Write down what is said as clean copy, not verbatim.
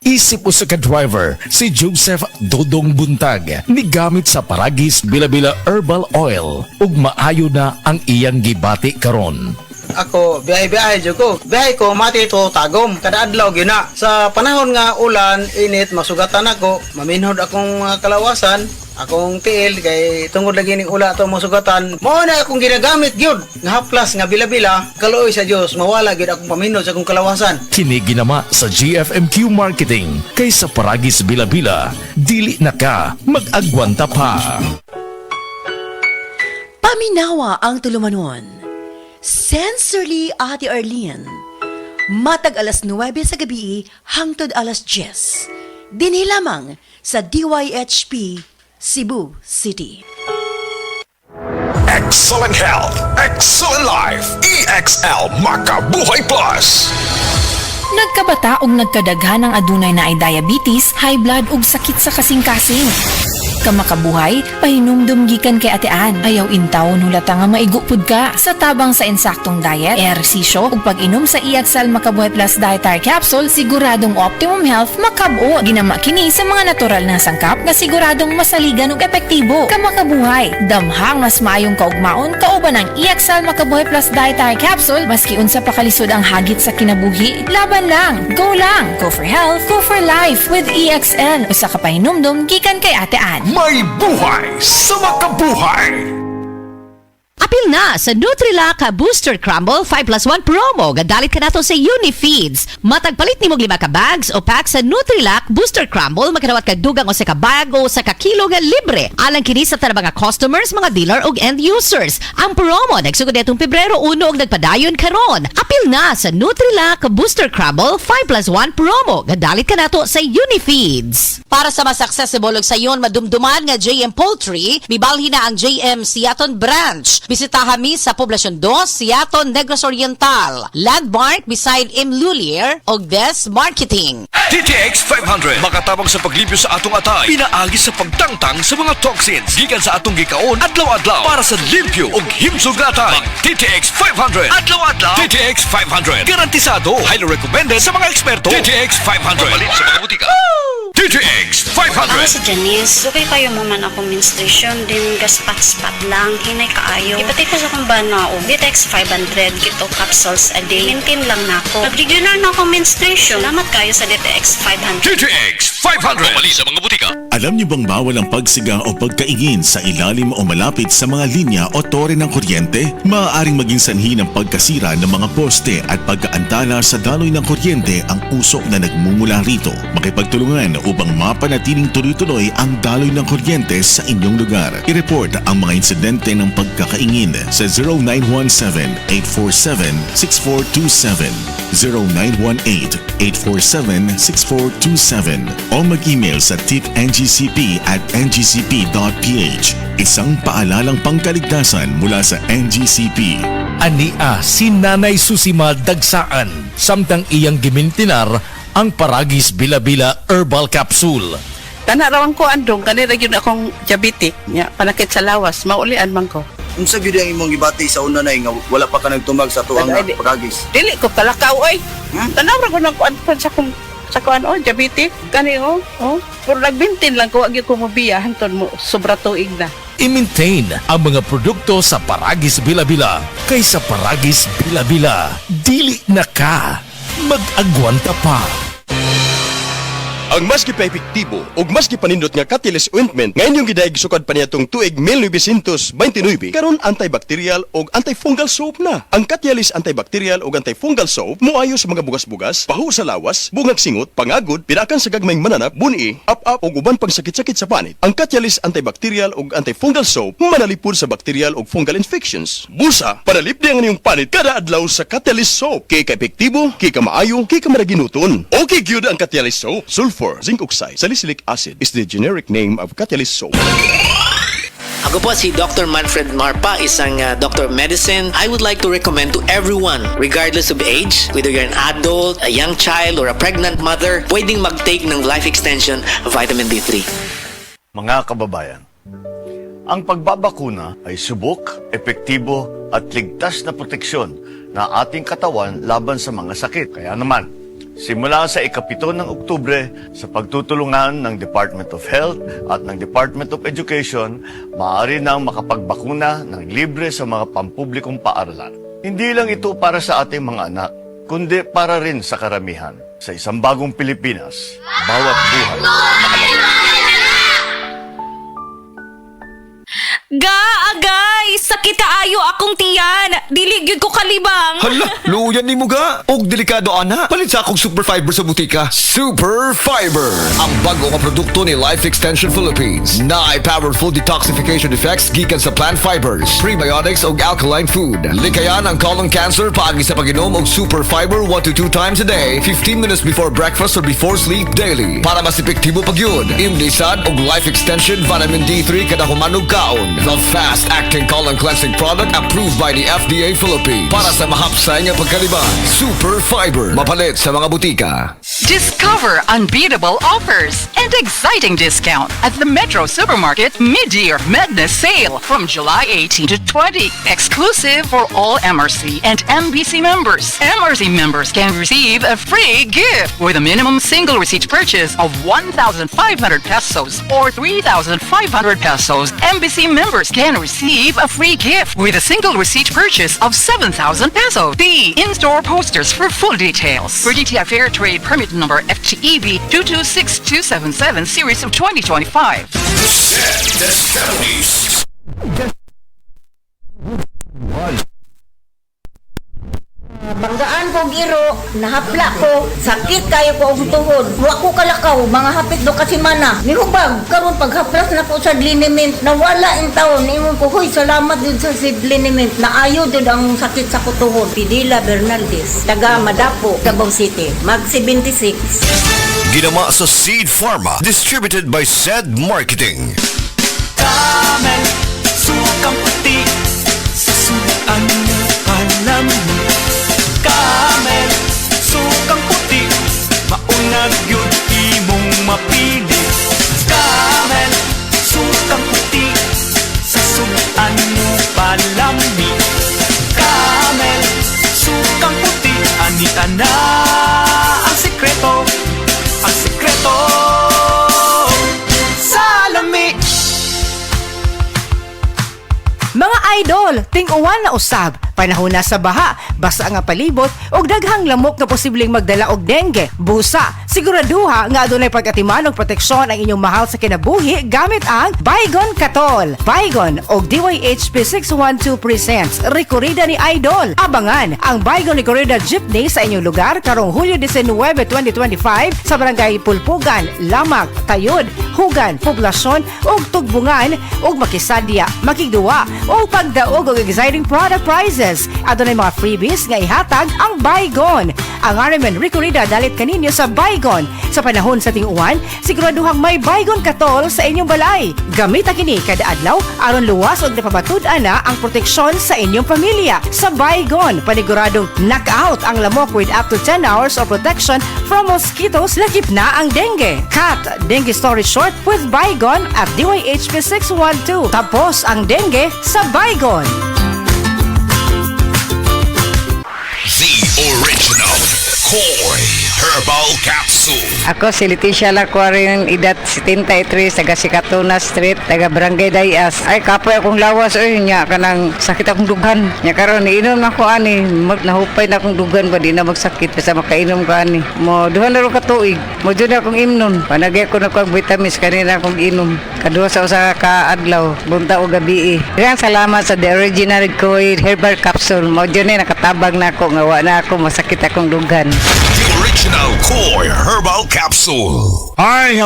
Isip usa ka driver si Joseph Dodong Buntag ni gamit sa Paragis Bila-Bila Herbal Oil ug maayo na ang iyang gibati karon. Ako, biyahe-biyahe dyan ko. Biyahe ko, mati ito tagom. Kada adlaw gina. Sa panahon nga ulan, init, masugatan ako. Maminhod akong kalawasan. Akong tiil, kay tungod lagi ning ula ito masugatan. Mao na akong ginagamit gyud. Nga haplas, nga bila-bila. Kaluoy sa Dios, mawala gyud akong paminhod sa akong kalawasan. Kini ginama sa GFMQ Marketing kay sa Paragis Bila-Bila, dili na ka mag-agwanta pa. Paminawa ang tulumanon. Sensorly Ate Arlene. Matag alas 9 sa gabi hangtod alas 10. Dinhi lamang sa DYHP Cebu City. Excellent health, excellent life. EXL Makabuhay Plus. Nagkabata og nagkadaghan ng adunay na ay diabetes, high blood ug sakit sa kasing-kasing. Kamakabuhay, pahinumdum gikan kay atean. Ayaw intaw hulata nga maigupod ka. Sa tabang sa insaktong diet, ehersisyo ug pag-inom sa EXL Makabuhay Plus Dietary Capsule, siguradong optimum health makabuo. Ginama kini sa mga natural na sangkap nga siguradong masaligan ug epektibo. Kamakabuhay, damhang mas maayong kaugmaon kauban ang EXL Makabuhay Plus Dietary Capsule maski unsa pa kalisod ang hagit sa kinabuhi. Laban lang, go lang. Go for health, go for life with EXL. Usa ka pahinumdum gikan kay atean. May buhay sa makabuhay. Apil na sa Nutrilak Booster Crumble 5+1 promo. Gadalit ka nato sa Unifeeds. Matagpalit ni mo 5 ka bags o pack sa Nutrilak Booster Crumble, makinawat ka dugang o sa ka bag o sa ka kilo nga libre. Alang kini sa tanang mga customers, mga dealer o end users. Ang promo nagsugod itong Pebrero 1 og nagpadayon karon. Apil na sa Nutrilak Booster Crumble 5+1 promo. Gadalit ka nato sa Unifeeds. Para sa mas accessible og sayon madumduman nga JM Poultry, mibalhin na ang JM Siaton Branch. Bisitahan mi sa Poblasyon 2, Siaton, Negros Oriental. Landmark beside Imlulier og Des Marketing. TTX 500 makatabang sa paglibyo sa atong atay. Pinaagi sa pagtangtang sa mga toxins gikan sa atong gikaon adlaw-adlaw para sa limpyo ug himsog natay. TTX 500 adlaw-adlaw. TTX 500 garantisado, highly recommended sa mga eksperto. TTX 500 mabalin sa mga butika. TTX 500. Si Janice, okay kayo mo man ako menstruation, din gaspat-spat lang, hinay kaayo. Ipatay ko sa kong banao, DTX 500, gito capsules a day. Maintain lang na ako. Nag-regular na ako menstruation. Salamat kayo sa DTX 500. TTX 500 mabali sa mga butika. Alam niyo bang bawal ang pagsiga o pagkaingin sa ilalim o malapit sa mga linya o tore ng kuryente? Maaaring maging sanhi ng pagkasira ng mga poste at pagkaantala sa daloy ng kuryente ang usok na nagmumula rito. Makipagtulungan upang mapanatiling tuloy-tuloy ang daloy ng kuryente sa inyong lugar. I-report ang mga insidente ng pagkakaingin sa 0917-847-6427, 0918-847-6427 o mag-email sa tipngcp@ngcp.ph. Isang paalalang pangkaligtasan mula sa NGCP. Ania si Nanay Susima Dagsaan samtang iyang gimintinar ang Paragis Bila-Bila Herbal Capsule. Tanarawan ko andong kanira gyud akong diabetic nya panakit sa lawas maulian man ko. Unsa gyud ang imong gibati sa una nay nga wala pa ka nagtumag sa tuang Paragis? Dili ko kalakaw oy. Tanawra ko nang kuan sa kuan diabetic kani puro nagbintin lang ko wa gyud ko mobiya hangtod mo sobra tuig na. I-maintain ang mga produkto sa Paragis Bila-Bila kay sa Paragis Bila-Bila dili na ka mag-agwanta pa. Ang mas gipaepektibo ug mas gipanindot nga Catalyst Ointment nga inyong gidaig sukad pa niyatong tuig 1929 karon antibacterial ug antifungal soap na. Ang Catalyst antibacterial ug antifungal soap moayo sa mga bugas-bugas, pahu sa lawas, bungag singot, pangagod, pinakan sa gagmayng mananap, buni, up-up ug uban pang sakit-sakit sa panit. Ang Catalyst antibacterial ug antifungal soap manalipod sa bacterial ug fungal infections. Busa, panalipdi ang inyong panit kada adlaw sa Catalyst soap. Kay ka-epektibo, kay ka maayo, kay ka maraginuton. Okay gyud ang Catalyst soap. Sulfur, zinc oxide, salicylic acid is the generic name of Catalyst soap. Ako po si Dr. Manfred Marpa, isang doctor of medicine. I would like to recommend to everyone, regardless of age, whether you're an adult, a young child, or a pregnant mother, pwedeng mag-take ng life extension vitamin D3. Mga kababayan, ang pagbabakuna ay subok, epektibo at ligtas na proteksyon na ating katawan laban sa mga sakit. Kaya naman, Simula sa ika-7 ng Oktubre, sa pagtutulungan ng Department of Health at ng Department of Education, maaari nang makapagbakuna ng libre sa mga pampublikong paaralan. Hindi lang ito para sa ating mga anak, kundi para rin sa karamihan. Sa isang bagong Pilipinas, bawat buhay mahalaga. Agay! Sakit kaayo akong tiyan! Diligid ko kalibang! Hala, luyan ni mo ga. Og delikado ana. Palit sa akong super fiber sa butika. Super Fiber, ang bago nga produkto ni Life Extension Philippines na ay powerful detoxification effects gikan sa plant fibers, prebiotics ug alkaline food. Likayan ang colon cancer paagi sa pag-inom og Super Fiber 1 to 2 times a day, 15 minutes before breakfast or before sleep daily. Para mas epektibo pag yun, imnisan og Life Extension Vitamin D3 kada human og kaon. The fast-acting colon cleansing product approved by the FDA Philippines. Para sa mahapsay nga pagkaliban, Super Fiber, mapalit sa mga butika. Discover unbeatable offers and exciting discount at the Metro Supermarket Mid-Year Madness Sale from July 18 to 20. Exclusive for all MRC and MBC members. MRC members can receive a free gift with a minimum single receipt purchase of 1,500 pesos or 3,500 pesos. MBC members can receive a free gift with a single receipt purchase of 7,000 pesos. See in-store posters for full details. For DTI Fair Trade Permit Number FTEB 226277 Series of 2025. Set the 70s. Banggaan ko giro, nahapla ko, sakit kayo ko ang tuhod. Wa ko kalakaw, mga hapit do kasi mana. Nihubag, karon paghaplas na ko sa liniment, nawala ang taon. Ingon ko, huy, salamat din sa liniment. Naayo din ang sakit sa kutuhod. Pidila Bernaldez, taga Madapo, Davao City, mag 76. Ginama sa Seed Pharma, distributed by Said Marketing. Camel, sukang puti, sa suan mo alam mo. Camel, sukang puti, maunag yun imong mapili. Camel, sukang puti, sa suan mo palami. Camel, sukang puti, anita na ang sikreto, ang sikreto sa lami. Mga idol, ting-uwan na usab, panahon na sa baha, basa nga palibot, og daghang lamok nga posibleng magdala og dengue, busa. Siguraduha nga adunay pag-atiman og proteksyon ang inyong mahal sa kinabuhi gamit ang Baygon Katol. Baygon og DYHP 612 presents Recorrida ni Idol. Abangan ang Baygon Recorrida Jeepney sa inyong lugar karong Hulyo 19, 2025 sa Barangay Pulpugan, Lamak, Tayod, Hugan, Poblasyon ug Tugbungan ug Makisadya, Makigduwa o pagdaog og exciting product prizes. Adunay mga freebies nga ihatag ang Baygon. Ang Ariman Recorrida dalit kaninyo sa Baygon. Sa panahon sa ting-uwan, siguraduhang may Baygon Katol sa inyong balay. Gamita kini kada adlaw aron luwas og napabatud-an na ang proteksyon sa inyong pamilya. Sa Baygon, paniguradong knockout ang lamok with up to 10 hours of protection from mosquitoes, lakip na ang dengue. Cut dengue story short with Baygon at DYHP 612. Tapos ang dengue sa Baygon. The original Koi Herbal Capsule. Ako si Leticia Lacuarin, edad 73, taga Sikatuna Street, taga Barangay Dayas. Ay, kapoy akong lawas, nya kanang sakit akong dugan. Nya karon iinom na ko ani, nahupay na akong dugan ba, di na magsakit, basta makainom ka ani. Mo, duha na rin katuig, mo dyan akong imnon. Panagay ko na kong vitamins, kanina akong inom. Kaduha sa usa ka adlaw, bunta o gabi. Kaya salamat sa The Original Koi Herbal Capsule. Mo dyan nakatabag na ako, ngawa na ako, masakit akong dugan. The original Koi Herbal Capsule. Hi,